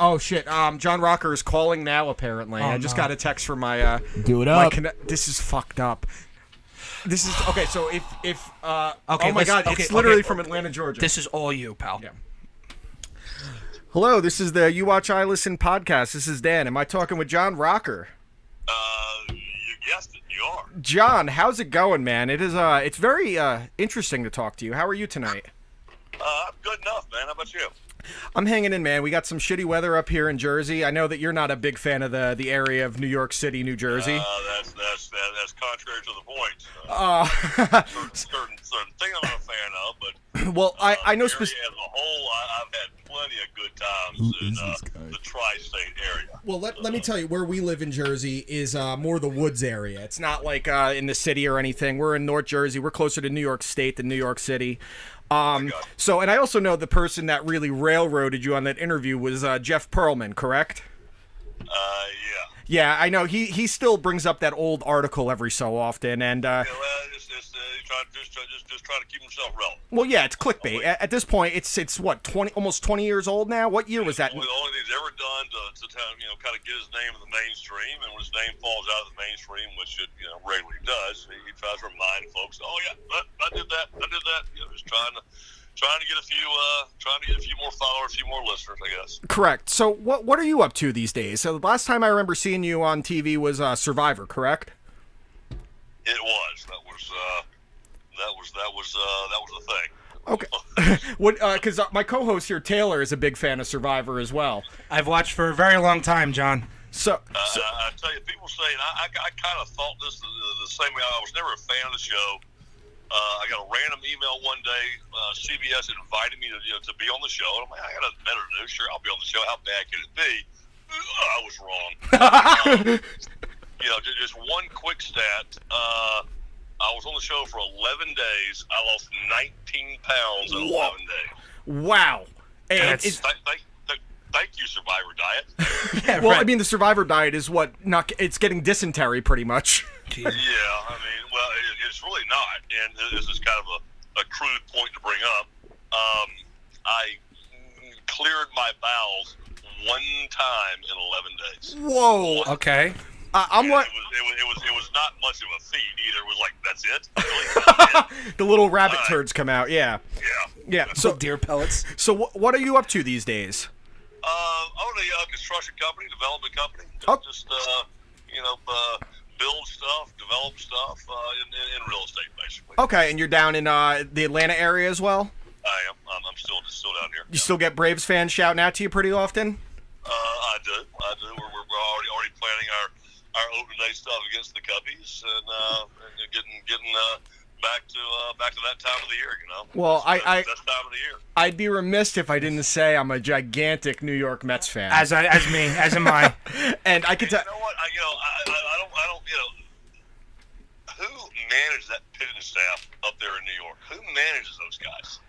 Oh shit! John Rocker is calling now. Apparently, I just got a text from my. Do it up. This is fucked up. This is okay. So if Okay, oh my god, it's literally from Atlanta, Georgia. This is all you, pal. Yeah. Hello, this is the You Watch I Listen podcast. This is Dan. Am I talking with John Rocker? You guessed it. You are. John, how's it going, man? It's very interesting to talk to you. How are you tonight? I'm good enough, man. How about you? I'm hanging in, man. We got some shitty weather up here in Jersey. I know that you're not a big fan of the area of New York City, New Jersey. That's contrary to the point. Certain thing I'm not a fan of, but well, I know as a whole, I've had plenty of good times in the tri-state area. Well, let me tell you, where we live in Jersey is more the woods area. It's not like in the city or anything. We're in North Jersey. We're closer to New York State than New York City. So, and I also know the person that really railroaded you on that interview was Jeff Pearlman, correct? Yeah. Yeah, I know. He still brings up that old article every so often, and Yeah, well, just try to keep himself relevant. well, yeah, it's clickbait. At this point, it's what, almost 20 years old now. What year was that? The only thing he's ever done to kind of get his name in the mainstream, and when his name falls out of the mainstream, which it regularly does, he tries to remind folks, oh yeah, I did that. Just trying to get a few more followers, a few more listeners, I guess. Correct. So what are you up to these days? So the last time I remember seeing you on TV was Survivor, correct? It was. That was the thing. Okay. Because my co-host here, Taylor, is a big fan of Survivor as well. I've watched for a very long time, John. So I tell you, people say, and I kind of thought this the same way. I was never a fan of the show. I got a random email one day. CBS invited me to be on the show. And I'm like, I got nothing better to do. Sure, I'll be on the show. How bad can it be? I was wrong. Just one quick stat. I was on the show for 11 days. I lost 19 pounds in 11 days. Wow. And thank you, Survivor Diet. Yeah, well, right. I mean, the Survivor diet is it's getting dysentery pretty much. Yeah, I mean, well, it's really not. And this is kind of a crude point to bring up. I cleared my bowels one time in 11 days. Whoa. Okay. I'm like, it was not much of a feat either. It was like, that's it. Really, the little rabbit turds come out. Yeah. Yeah. So deer pellets. So what are you up to these days? Own a construction company, development company. Just build stuff, develop stuff in real estate, basically. Okay, and you're down in the Atlanta area as well? I am. I'm still down here. You still get Braves fans shouting out to you pretty often? I do. We're already planning our open day stuff against the Cubbies and getting back to that time of the year. Well, that's time of the year. I'd be remiss if I didn't say I'm a gigantic New York Mets fan. As am I. And I could tell. You know what? I don't. Who managed that pitching staff up there in New York? Who manages those guys?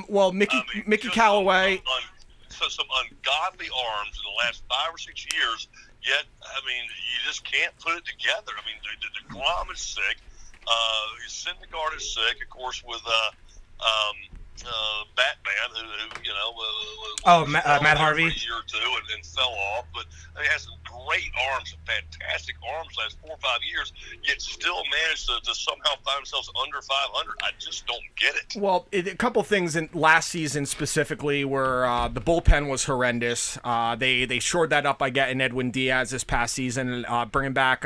Well, Mickey Callaway. Some ungodly arms in the last 5 or 6 years. Yet, I mean, you just can't put it together. I mean, the Grom is sick. Syndergaard is sick, of course, with Batman, who Matt Harvey, for a year or two and fell off. But he has some great arms, fantastic arms last 4 or 5 years. Yet still managed to somehow find themselves under 500. I just don't get it. Well, a couple things in last season specifically were the bullpen was horrendous. They shored that up by getting Edwin Diaz this past season, bringing back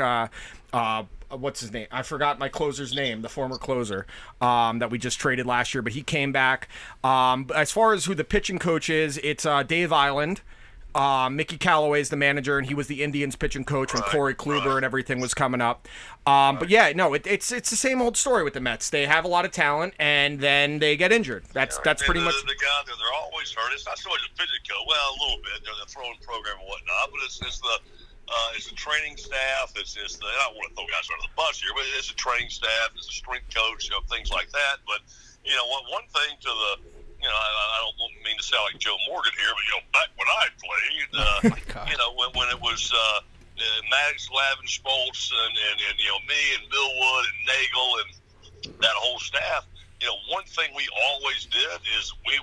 what's his name? I forgot my closer's name, the former closer that we just traded last year, but he came back. As far as who the pitching coach is, it's Dave Island. Mickey Callaway is the manager, and he was the Indians pitching coach when Corey Kluber and everything was coming up. But yeah, no, it's the same old story with the Mets. They have a lot of talent, and then they get injured. That's pretty much the guy there. They're always hurt. It's not so much a pitching coach. Well, a little bit. They're the throwing program and whatnot, but it's the training staff. I don't want to throw guys under the bus here, but it's a training staff. It's a strength coach, things like that. But one thing to the I don't mean to sound like Joe Morgan here, but back when I played, when it was Maddox, Lavin, Schmaltz, and me and Millwood and Nagel and that whole staff. One thing we always did is we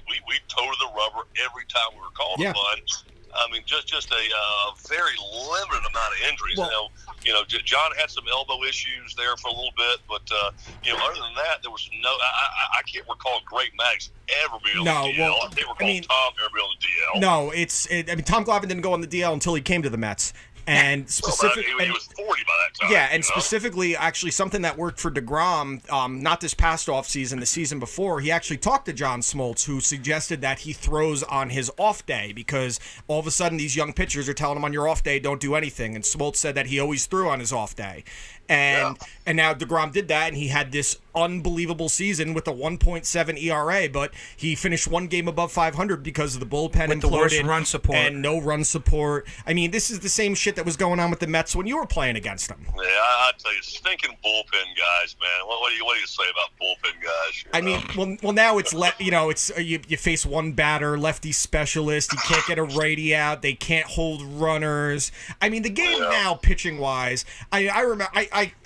toed the rubber every time we were called upon. I mean, just a very limited amount of injuries. Well, John had some elbow issues there for a little bit, but other than that, there was no. I can't recall Greg Maddox ever being on the DL. Well, I can't recall Tom ever being on the DL. No, Tom Glavine didn't go on the DL until he came to the Mets. And specifically, he was 40 by that time. Yeah, and specifically, actually, something that worked for DeGrom, not this past offseason, the season before, he actually talked to John Smoltz, who suggested that he throws on his off day because all of a sudden these young pitchers are telling him on your off day, don't do anything. And Smoltz said that he always threw on his off day. And now DeGrom did that, and he had this unbelievable season with a 1.7 ERA, but he finished one game above 500 because of the bullpen with the worst run support and no run support. I mean, this is the same shit that was going on with the Mets when you were playing against them. Yeah, I tell you, stinking bullpen guys, man. What do you say about bullpen guys? I mean, well, now it's you face one batter, lefty specialist. You can't get a righty out. They can't hold runners. I mean, the game now, pitching wise, I remember.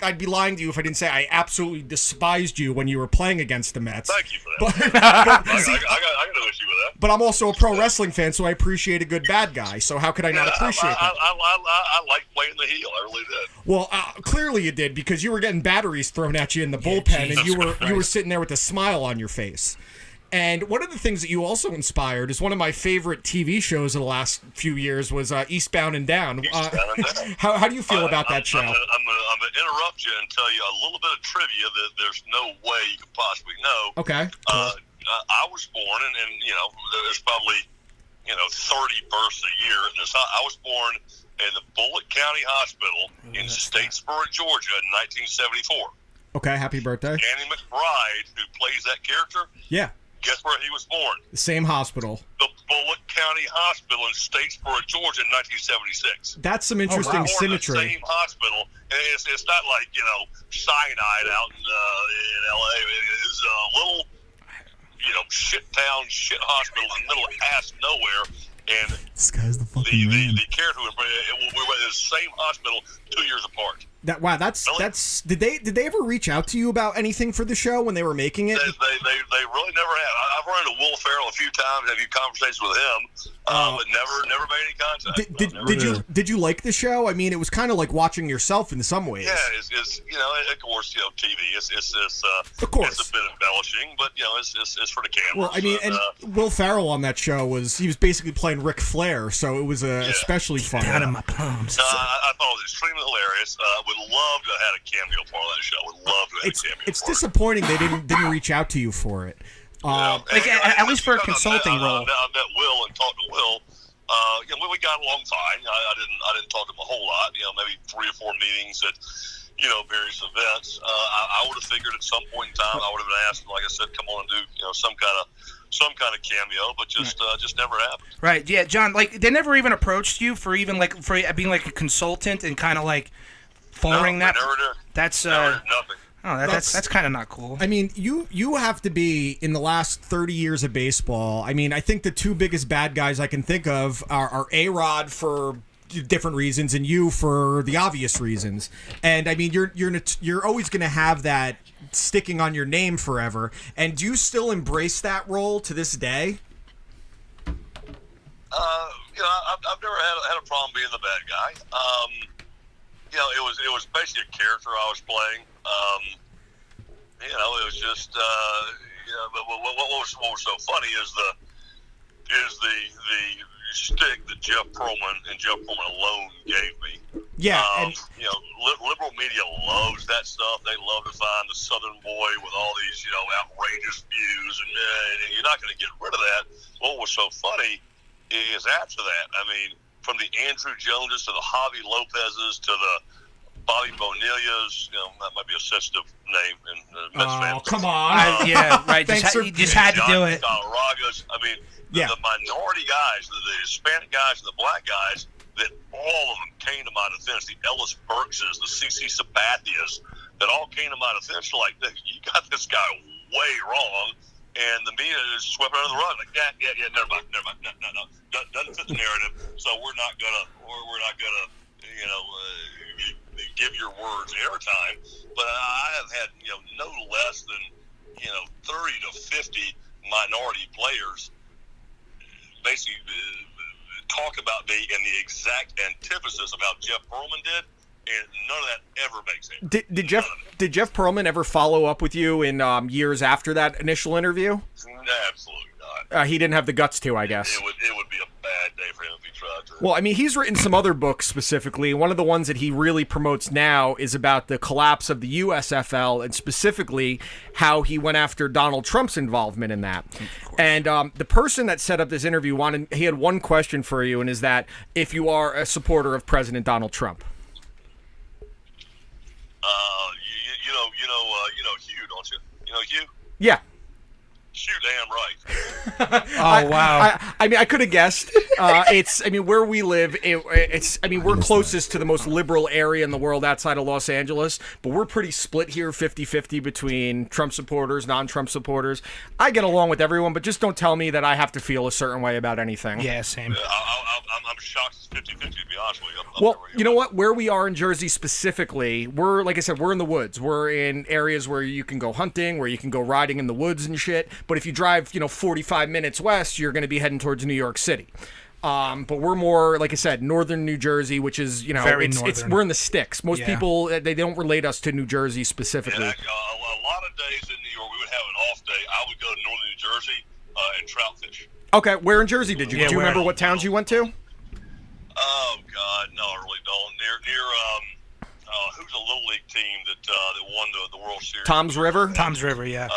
I'd be lying to you if I didn't say I absolutely despised you when you were playing against the Mets. Thank you for that. I got no issue with that. But I'm also a pro wrestling fan, so I appreciate a good bad guy. So how could I not appreciate that? I like playing the heel. I really did. Well, clearly you did because you were getting batteries thrown at you in the bullpen, and you were sitting there with a smile on your face. And one of the things that you also inspired is one of my favorite TV shows of the last few years was Eastbound and Down. How do you feel about that show? I'm going to interrupt you and tell you a little bit of trivia that there's no way you could possibly know. Okay. I was born, and there's probably 30 births a year. I was born in the Bullitt County Hospital in Statesboro, Georgia in 1974. Okay, happy birthday. Andy McBride, who plays that character, yeah. Guess where he was born? The same hospital. The Bullitt County Hospital in Statesboro, Georgia, in 1976. That's some interesting symmetry. The same hospital. And it's not like Cyanide out in L.A. It's a little shit town, shit hospital in the middle of ass nowhere. And this guy's the fucking man. The character we were in the same hospital 2 years apart. That's did they ever reach out to you about anything for the show when they were making it? They really never have. I've run into Will Ferrell a few times, had a few conversations with him, but never made any contact. Did you like the show? I mean, it was kind of like watching yourself in some ways. Yeah, it's of course TV. It's of course it's a bit embellishing, but it's for the cameras. Well, I mean, and Will Ferrell on that show was basically playing Ric Flair, so it was especially fun. Down in my palms. I thought it was extremely hilarious. Would love to have had a cameo part of that show. Would love to have had a cameo. It's disappointing they didn't reach out to you for it. At least for a consulting role. I met Will and talked to Will. We got along fine. I didn't talk to him a whole lot. Maybe 3 or 4 meetings at various events. I would have figured at some point in time I would have been asked, like I said, come on and do some kind of cameo, but just never happened. Right? Yeah, John. Like they never even approached you for being like a consultant and kind of like forwarding that. Never did. That's never did nothing. Oh, that's kind of not cool. I mean, you have to be in the last 30 years of baseball. I mean, I think the 2 biggest bad guys I can think of are A-Rod for different reasons and you for the obvious reasons. And I mean, you're always going to have that sticking on your name forever. And do you still embrace that role to this day? I've never had a problem being the bad guy. It was basically a character I was playing. It was just but what was so funny is the stick that Jeff Pearlman and Jeff Pearlman alone gave me. Yeah, liberal media loves that stuff. They love to find the Southern boy with all these outrageous views, and you're not going to get rid of that. What was so funny is after that, I mean, from the Andrew Joneses to the Javi Lopez's to the Bobby Bonillas, that might be a sensitive name in Mets fans. Come on. Yeah, right. You just had to do it. Colorado's, I mean, the minority guys, the Hispanic guys, and the black guys, that all of them came to my defense. The Ellis Burkses, the C.C. Sabathias, that all came to my defense. Like, you got this guy way wrong, and the media is swept under the rug. Like, never mind. No, doesn't fit the narrative. So we're not gonna give your words airtime. But I have had no less than 30 to 50 minority players basically talk about me in the exact antithesis of how Jeff Pearlman did, and none of that ever makes it. Did Jeff Pearlman ever follow up with you in years after that initial interview? Absolutely not. He didn't have the guts to, I guess. It would be a bad day for him if he tried to. Well, I mean, he's written some other books specifically. One of the ones that he really promotes now is about the collapse of the USFL and specifically how he went after Donald Trump's involvement in that. And the person that set up this interview he had one question for you, and is that if you are a supporter of President Donald Trump. You know Hugh, don't you? You know Hugh? Yeah. Shoot, damn right. Oh, wow. I mean, I could have guessed. Where we live, we're closest to the most liberal area in the world outside of Los Angeles, but we're pretty split here, 50-50 between Trump supporters, non-Trump supporters. I get along with everyone, but just don't tell me that I have to feel a certain way about anything. Yeah, same. I'm shocked it's 50-50, to be honest with you. Well, you know what? Where we are in Jersey specifically, like I said, we're in the woods. We're in areas where you can go hunting, where you can go riding in the woods and shit. But if you drive, 45 minutes west, you're going to be heading towards New York City. But we're more, like I said, northern New Jersey, which is, Very northern. we're in the sticks. Most people, they don't relate us to New Jersey specifically. And a lot of days in New York, we would have an off day. I would go to northern New Jersey and trout fish. Okay, where in Jersey did you? Yeah, do you where? remember what towns you went to? Oh God, no, I really don't. Near who's a little league team that won the World Series? Tom's River. Tom's River, yeah.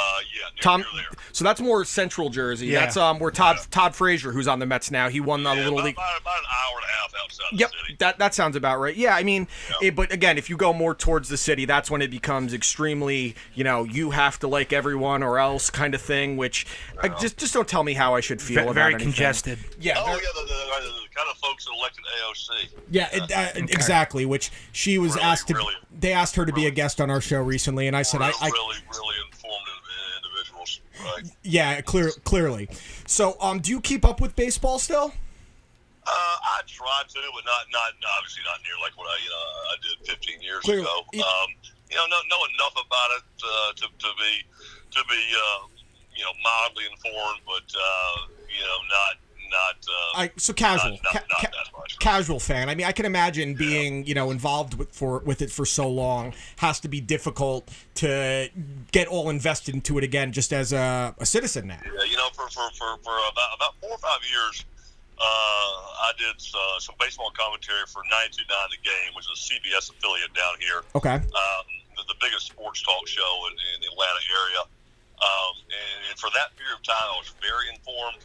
Near there. So that's more central Jersey. Yeah. That's where Todd Frazier, who's on the Mets now, he won the little league. About an hour and a half outside Yep, the city. that sounds about right. Yeah, I mean, but again, if you go more towards the city, that's when it becomes extremely, you have to like everyone or else kind of thing. Which just don't tell me how I should feel about Very anything. congested. Yeah. The kind of folks that elected AOC. Yeah, exactly. Which she was asked to. They asked her to be a guest on our show recently, and I said, really informed individuals. Right? Yeah, clearly. So, do you keep up with baseball still? I try to, but not obviously not near like what I did 15 years Clearly. ago. Know enough about it to be mildly informed, but not. So casual, not that much. Casual fan. I mean, I can imagine being involved with it for so long has to be difficult to get all invested into it again, just as a citizen now. Yeah, for about 4 or 5 years, I did some baseball commentary for 92.9 The Game, which is a CBS affiliate down here. Okay. The biggest sports talk show in the Atlanta area. And for that period of time, I was very informed.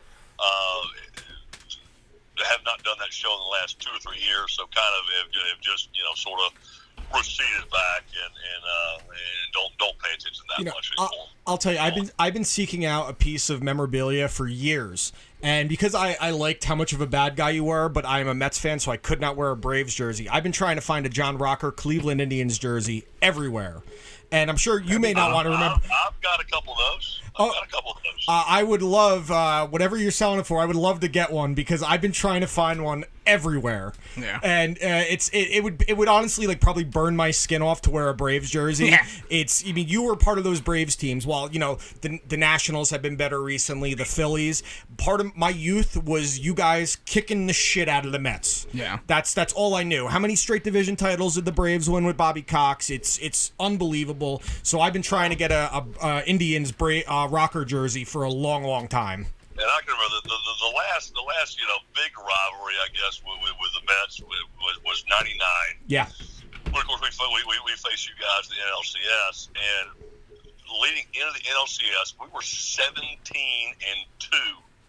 Have not done that show in the last 2 or 3 years, so kind of have just sort of receded back and don't pay attention that much anymore. I'll tell you, I've been seeking out a piece of memorabilia for years, and because I liked how much of a bad guy you were, but I am a Mets fan, so I could not wear a Braves jersey. I've been trying to find a John Rocker Cleveland Indians jersey everywhere, and I'm sure you may not want to remember. I've got a couple of those. I would love whatever you're selling it for. I would love to get one because I've been trying to find one everywhere. Yeah. And it would honestly probably burn my skin off to wear a Braves jersey. Yeah. You were part of those Braves teams. While the Nationals have been better recently, the Phillies. Part of my youth was you guys kicking the shit out of the Mets. Yeah. That's all I knew. How many straight division titles did the Braves win with Bobby Cox? It's unbelievable. So I've been trying to get a Indians Rocker jersey for a long time. And I can remember the last big rivalry, I guess, with the Mets was '99. Yeah. But of course, we faced you guys in the NLCS, and leading into the NLCS, we were 17-2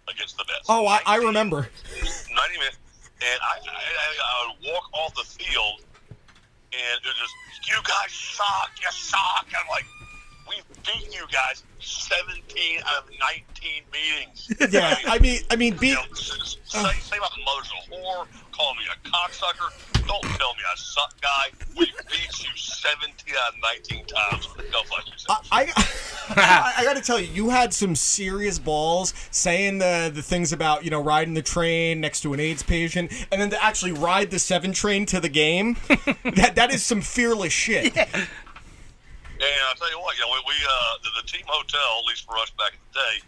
against the Mets. Oh, I remember. 90 minutes, and I would walk off the field, and it was just, you guys suck, you suck. And I'm like, we beat you guys 17 out of 19 meetings. Yeah, I mean, beat. Say my mother's a whore, call me a cocksucker. Don't tell me I suck, guy. We beat you 17 out of 19 times. Go fuck yourself. I got to tell you, you had some serious balls saying the things about riding the train next to an AIDS patient, and then to actually ride the 7 train to the game. that is some fearless shit. Yeah. And I'll tell you what, we the team hotel, at least for us back in the day,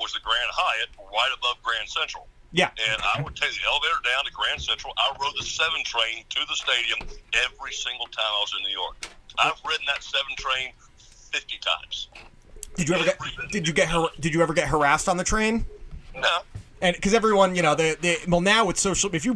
was the Grand Hyatt right above Grand Central. Yeah. And I would take the elevator down to Grand Central. I rode the 7 train to the stadium every single time I was in New York. I've ridden that 7 train 50 times. Did you ever get harassed on the train? No. And because everyone, well, now with social, if you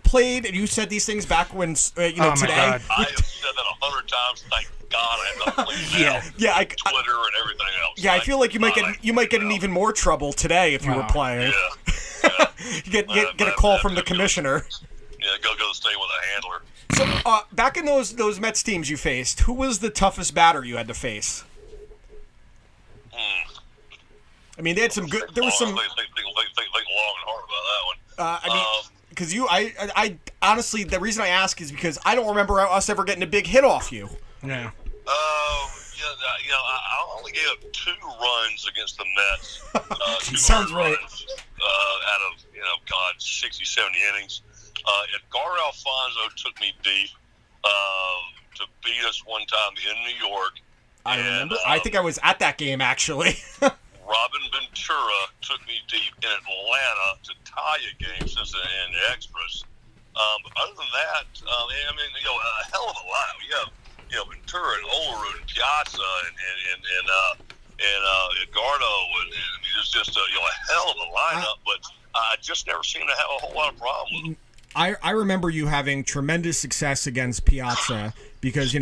played and you said these things back when, Oh, my today. God. I have said that 100 times. Thank God I have not played now. Yeah, Twitter and everything else. Yeah, I feel like you might get in even more trouble today if you were playing. Yeah. You get a call from the commissioner. Yeah, go stay with a handler. So back in those Mets teams you faced, who was the toughest batter you had to face? I mean, they had some good. There was some. Think long and hard about that one. Because I honestly, the reason I ask is because I don't remember us ever getting a big hit off you. Yeah. I only gave up 2 runs against the Mets. 2 Sounds runs, right. Out of 60, 70 innings. Edgardo Alfonso took me deep to beat us one time in New York. I remember. I think I was at that game actually. Robin Ventura took me deep in Atlanta to tie a game since in the extras. But other than that, a hell of a lineup. You have Ventura and Olerud and Piazza and Edgardo, and it's just a hell of a lineup. But I just never seem to have a whole lot of problems with them. I remember you having tremendous success against Piazza because,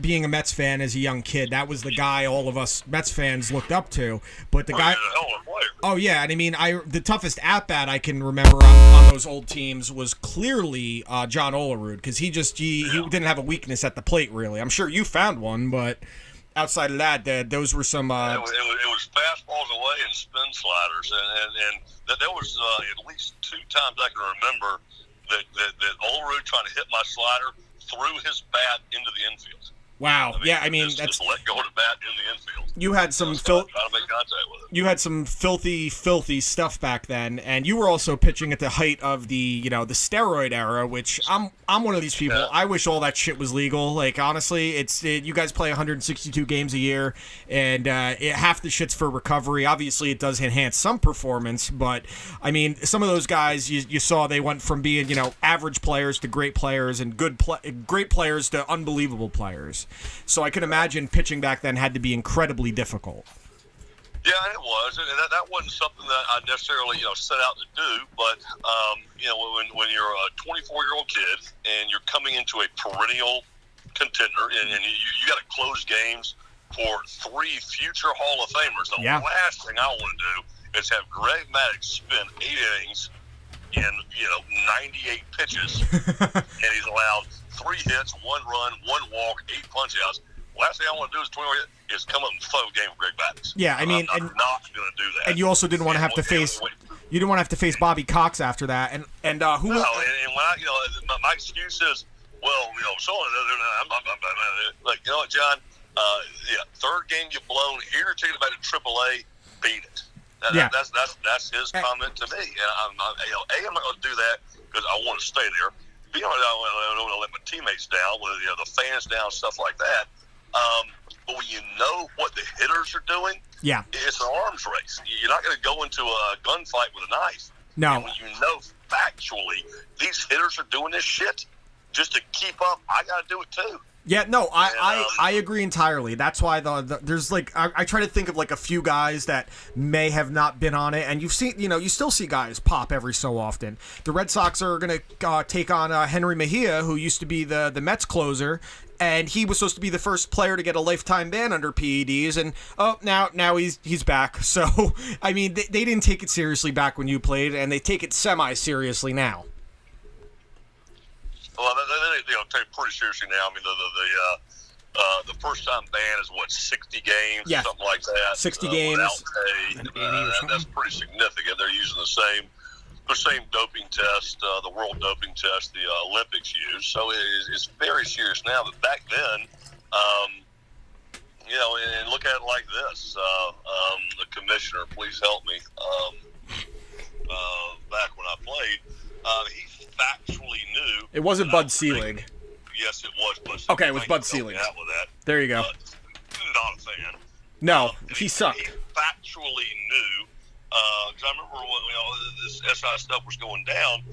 being a Mets fan as a young kid, that was the guy all of us Mets fans looked up to. But the guy... He's a hell of a player. Oh, yeah. And I mean, the toughest at-bat I can remember on those old teams was clearly John Olerud because he didn't have a weakness at the plate, really. I'm sure you found one, but outside of that, those were some... It was fastballs away and spin sliders. And there was at least 2 times I can remember that Olerud trying to hit my slider threw his bat into the infield. Wow. That's just let go of the bat in the infield. You had some trying to make contact with it. You had some filthy stuff back then, and you were also pitching at the height of the the steroid era, which I'm one of these people. Yeah. I wish all that shit was legal. Like honestly, you guys play 162 games a year, and half the shit's for recovery. Obviously, it does enhance some performance, but I mean, some of those guys you saw they went from being average players to great players, and great players to unbelievable players. So I can imagine pitching back then had to be incredibly difficult. Yeah, it was, and that wasn't something that I necessarily set out to do. But when you're a 24-year-old kid and you're coming into a perennial contender, and you got to close games for 3 future Hall of Famers, the last thing I want to do is have Greg Maddux spend 8 innings in 98 pitches, and he's allowed 3 hits, 1 run, 1 walk, 8 punch-outs. Last thing I want to do is come up and throw a game with Greg Maddux. Yeah, I mean, I'm not going to do that. And you also didn't want to have to face. You didn't want to have to face Bobby Cox after that, and who? No, and when I, my excuse is, I'm like, you know what, John? 3rd game you've blown. Here you're taking it back to AAA. Beat it. That's his comment to me, and I'm not going to do that because I want to stay there. I don't want to let my teammates down, with the fans down, stuff like that. But when you know what the hitters are doing, it's an arms race. You're not going to go into a gunfight with a knife. No. And when you know factually these hitters are doing this shit just to keep up, I got to do it too. Yeah, no, I agree entirely. That's why there's I try to think of a few guys that may have not been on it, and you've seen, you still see guys pop every so often. The Red Sox are going to take on Henry Mejia, who used to be the Mets closer, and he was supposed to be the first player to get a lifetime ban under PEDs, and now he's back. So, I mean, they didn't take it seriously back when you played, and they take it semi-seriously now. Well, they take it pretty seriously now. I mean, the first time ban is 60 games, something like that. 60 games. Without pay. That's pretty significant. They're using the same doping test, the world doping test the Olympics use. So it's very serious now. But back then, and look at it like this: the commissioner, please help me. Back when I played, he factually knew. It wasn't Bud Selig. Yes, it was Bud Selig. Okay, it was Bud Selig. There you go. Not a fan. No, he sucked. He factually knew Because I remember when this SI stuff was going down,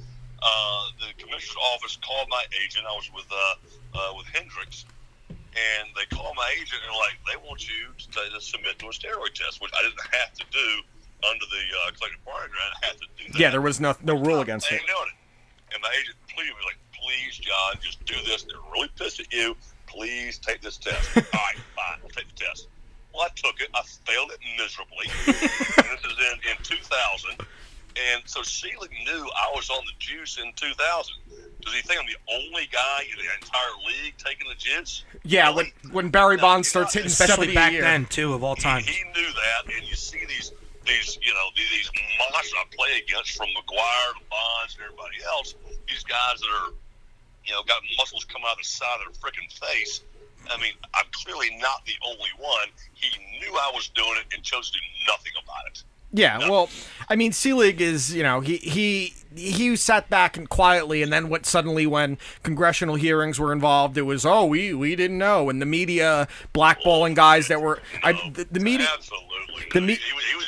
the commissioner's office called my agent. I was with Hendricks, and they called my agent and like, they want you to submit to a steroid test, which I didn't have to do under the collective bargaining agreement. I had to do that. Yeah, there was no rule against I it. ain't doing it. And my agent pleaded me like, please, John, just do this. They're really pissed at you. Please take this test. All right, fine, I'll take the test. Well, I took it. I failed it miserably. And this is in 2000. And so Seelig knew I was on the juice in 2000. Does he think I'm the only guy in the entire league taking the juice? Yeah, Really? when Barry No, Bonds he's starts not. hitting Especially 70 back a year. then, too, of all time. He knew that, and you see these monsters I play against, from McGuire to Bonds and everybody else. These guys that are, got muscles coming out the side of their freaking face. I mean, I'm clearly not the only one. He knew I was doing it and chose to do nothing about it. Yeah, well, I mean, Seelig is, he sat back and quietly, and then suddenly when congressional hearings were involved, it was, we didn't know, and the media blackballing guys that were, the media. Absolutely.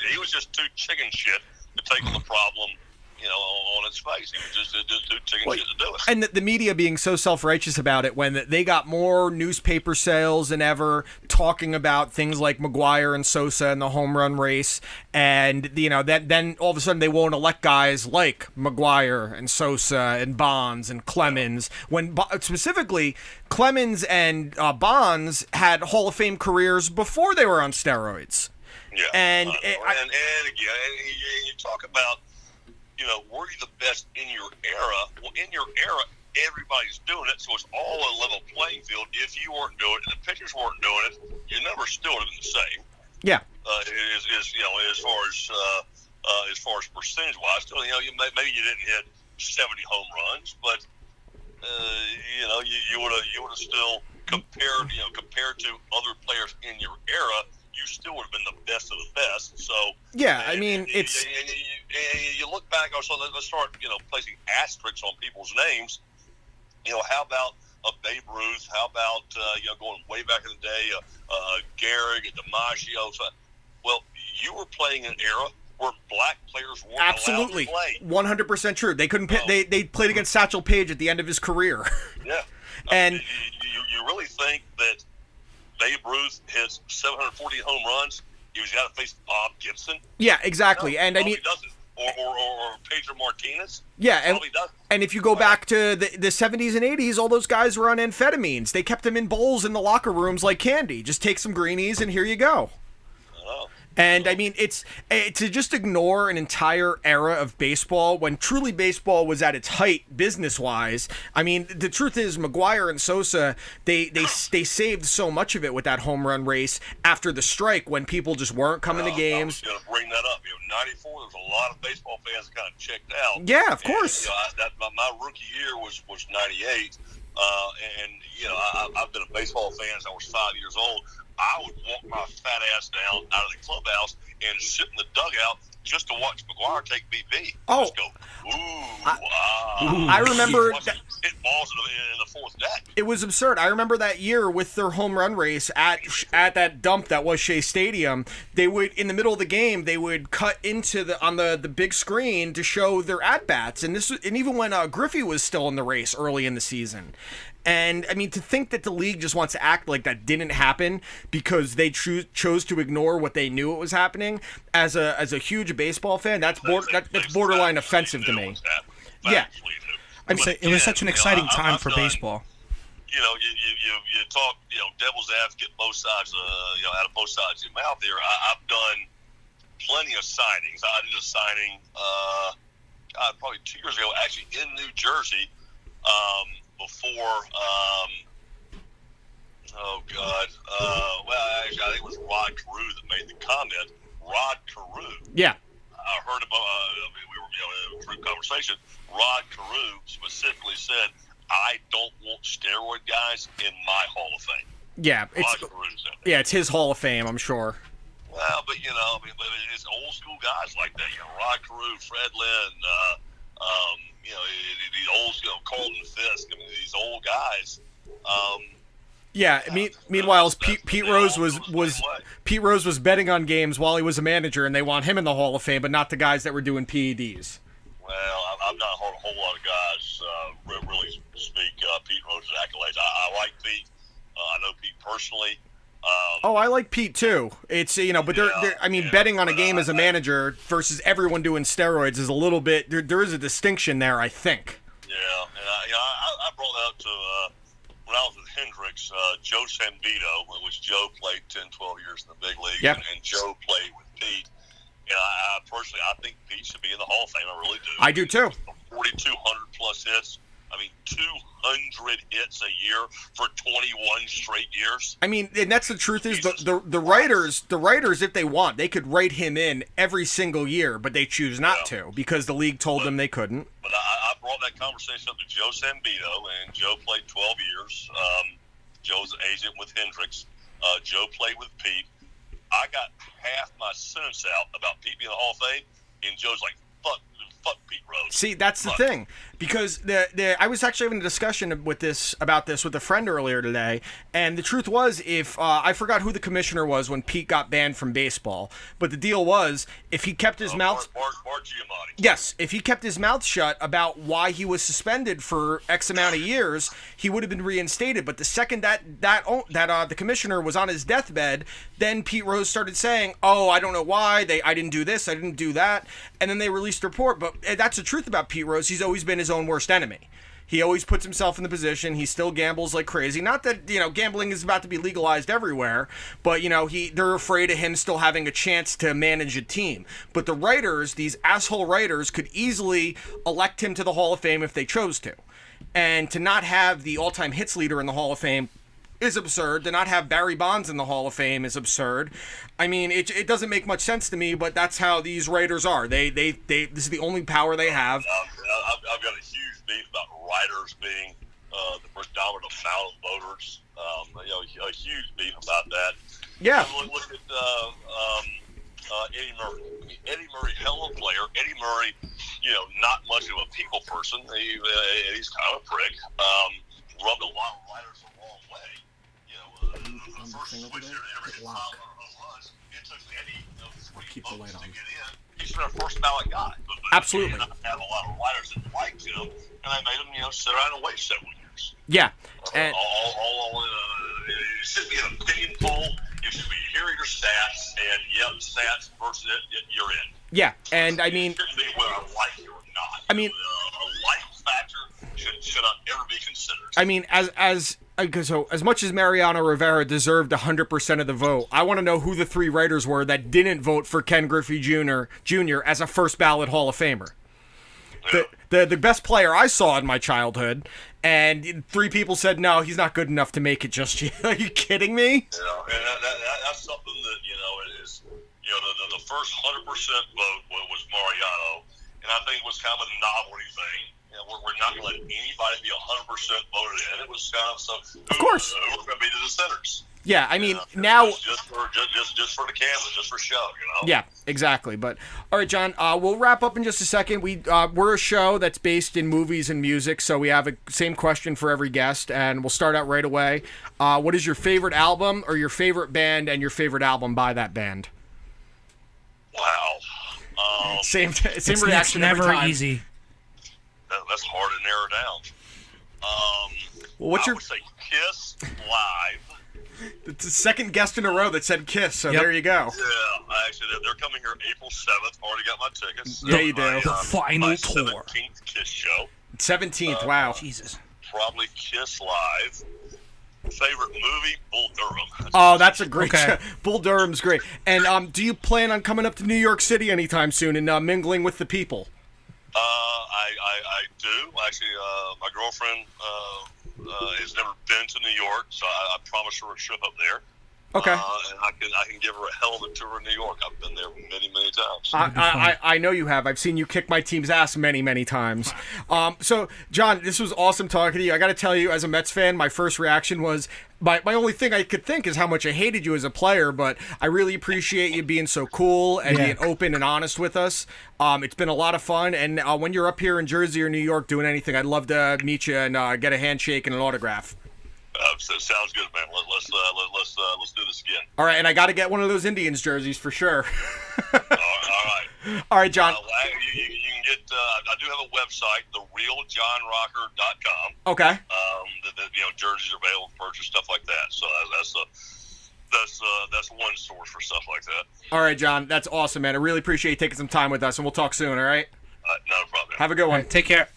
He was just too chicken shit to take on the problem, on its face. He was just too chicken shit to do it. And the media being so self-righteous about it, when they got more newspaper sales than ever, talking about things like McGuire and Sosa and the home run race, and then all of a sudden they won't elect guys like McGuire and Sosa and Bonds and Clemens, when specifically Clemens and Bonds had Hall of Fame careers before they were on steroids. Yeah, and again, you talk about, were you the best in your era? Well, in your era, everybody's doing it, so it's all a level playing field. If you weren't doing it, and the pitchers weren't doing it, your numbers still would have been the same. Yeah. As far as percentage wise, still, maybe you didn't hit 70 home runs, but you would have still compared to other players in your era, you still would have been the best of the best. So yeah, I mean, it's. You look back. Also, let's start placing asterisks on people's names. How about a Babe Ruth? How about going way back in the day, Gehrig and DiMaggio? Well, you were playing an era where black players weren't Absolutely, allowed to play. 100% true. They couldn't. They played against Satchel Paige at the end of his career. Yeah, and you really think that Babe Ruth hits 740 home runs? He's got to face Bob Gibson. Yeah, exactly. No, and I mean, doesn't. Or Pedro Martinez. Yeah, and if you go back to the 70s and 80s, all those guys were on amphetamines. They kept them in bowls in the locker rooms like candy. Just take some greenies and here you go. And I mean, it's to just ignore an entire era of baseball when truly baseball was at its height business-wise. I mean, the truth is, McGuire and Sosa, they saved so much of it with that home run race after the strike when people just weren't coming to games. I was going to bring that up. 94, there was a lot of baseball fans that kind of checked out. Yeah, of course. And, my rookie year was 98, and I've been a baseball fan since I was 5 years old. I would walk my fat ass down out of the clubhouse and sit in the dugout just to watch McGuire take BP. Oh, just go, I remember hit balls in the fourth deck. It was absurd. I remember that year with their home run race at that dump that was Shea Stadium. They would, in the middle of the game, they would cut into on the big screen to show their at bats, and even when Griffey was still in the race early in the season. And, I mean, to think that the league just wants to act like that didn't happen because they chose to ignore what they knew it was happening, as a huge baseball fan, that's borderline offensive to me. Yeah. I mean, it was such an exciting time for baseball. You talk, devil's advocate, both sides, out of both sides of your mouth here. I've done plenty of signings. I did a signing, probably 2 years ago, actually in New Jersey, before, actually, I think it was Rod Carew that made the comment. Rod Carew. Yeah. I heard about, we were, through conversation, Rod Carew specifically said, I don't want steroid guys in my Hall of Fame. Yeah. It's his Hall of Fame, I'm sure. Well, but, but it's old school guys like that. Rod Carew, Fred Lynn, the old, Carlton Fisk. I mean, these old guys. Yeah. Meanwhile, Pete Rose was Pete Rose was betting on games while he was a manager, and they want him in the Hall of Fame, but not the guys that were doing PEDs. Well, I've not heard a whole lot of guys really speak Pete Rose's accolades. I like Pete. I know Pete personally. Oh, I like Pete too. It's but betting on a game as a manager versus everyone doing steroids is a little bit. There is a distinction there, I think. Yeah, and I brought that up to when I was with Hendricks, Joe Sambito, which Joe played 10, 12 years in the big league, Yep. and Joe played with Pete. And I personally, I think Pete should be in the Hall of Fame. I really do. I do too. 4,200 plus hits. 200 hits a year for 21 straight years. And that's the truth is the writers, if they want, they could write him in every single year, but they choose not to because the league told them they couldn't. But I brought that conversation up to Joe Sambito, and Joe played 12 years. Joe's an agent with Hendricks. Joe played with Pete. I got half my sentence out about Pete being in the Hall of Fame, and Joe's like, fuck Pete Rose. See, that's the thing, because I was actually having a discussion about this with a friend earlier today, and the truth was, if I forgot who the commissioner was when Pete got banned from baseball, but the deal was, if he kept his mouth, Mark Giamatti. Yes, if he kept his mouth shut about why he was suspended for X amount of years, he would have been reinstated. But the second that the commissioner was on his deathbed, then Pete Rose started saying, "Oh, I don't know why I didn't do this, I didn't do that," and then they released a report. But that's the truth about Pete Rose. He's always been his own worst enemy. He always puts himself in the position. He still gambles like crazy. Not that, gambling is about to be legalized everywhere, but, they're afraid of him still having a chance to manage a team. But the writers, these asshole writers, could easily elect him to the Hall of Fame if they chose to. And to not have the all-time hits leader in the Hall of Fame is absurd. To not have Barry Bonds in the Hall of Fame is absurd. It doesn't make much sense to me, but that's how these writers are. They this is the only power they have. I've got a huge beef about writers being the predominant amount of voters. A huge beef about that. Yeah. Look at Eddie Murray. Eddie Murray, hell of a player. Eddie Murray, not much of a people person. He's kind of a prick. Rubbed a lot of writers the wrong way. The first switch there, every 500 home runs, it took Eddie 3 votes to get in. He's been a first ballot guy. But Absolutely. He did not have a lot of writers that liked him, and they made him, sit around and wait several years. Yeah. And It should be an opinion poll. It should be here are your stats, and stats versus it, you're in. yeah, and It shouldn't be whether I like you or not. A like factor should not ever be considered. So as much as Mariano Rivera deserved 100% of the vote, I want to know who the 3 writers were that didn't vote for Ken Griffey Jr. as a first ballot Hall of Famer. Yeah. The best player I saw in my childhood, and 3 people said no, he's not good enough to make it just yet. Are you kidding me? And that's something that is the first 100% vote was Mariano, and I think it was kind of a novelty thing. We're not going to let anybody be 100% voted in. It was kind of so. Of course. Who are going to be the dissenters? Yeah, now just for the camera, just for show, Yeah, exactly. But all right, John, we'll wrap up in just a second. We're a show that's based in movies and music, so we have a same question for every guest, and we'll start out right away. What is your favorite album or your favorite band and your favorite album by that band? Wow. Same It's reaction never every time. easy. That's hard to narrow down. Well, what's I your would say Kiss live. It's the second guest in a row that said Kiss, so Yep. there you go. Yeah, actually, they're coming here April 7th. Already got my tickets. Yeah, you do. My, The final my tour. 17th Kiss show. 17th, wow. Jesus. Probably Kiss live. Favorite movie? Bull Durham. Oh, that's a great Okay. show. Bull Durham's great. And do you plan on coming up to New York City anytime soon and mingling with the people? I do. Actually, my girlfriend has never been to New York, so I promised her a trip up there. Okay. And I can give her a hell of a tour in New York. I've been there many, many times. I know you have. I've seen you kick my team's ass many, many times. So, John, this was awesome talking to you. I got to tell you, as a Mets fan, my first reaction was, my only thing I could think is how much I hated you as a player, but I really appreciate you being so cool and being open and honest with us. It's been a lot of fun, and when you're up here in Jersey or New York doing anything, I'd love to meet you and get a handshake and an autograph. So it sounds good, man. Let's do this again. All right, and I got to get one of those Indians jerseys for sure. All right. All right, John. You can get. I do have a website, therealjohnrocker.com. Okay. Jerseys are available for purchase, stuff like that. So that's one source for stuff like that. All right, John. That's awesome, man. I really appreciate you taking some time with us, and we'll talk soon. All right. Not a problem. Have a good one. Take care.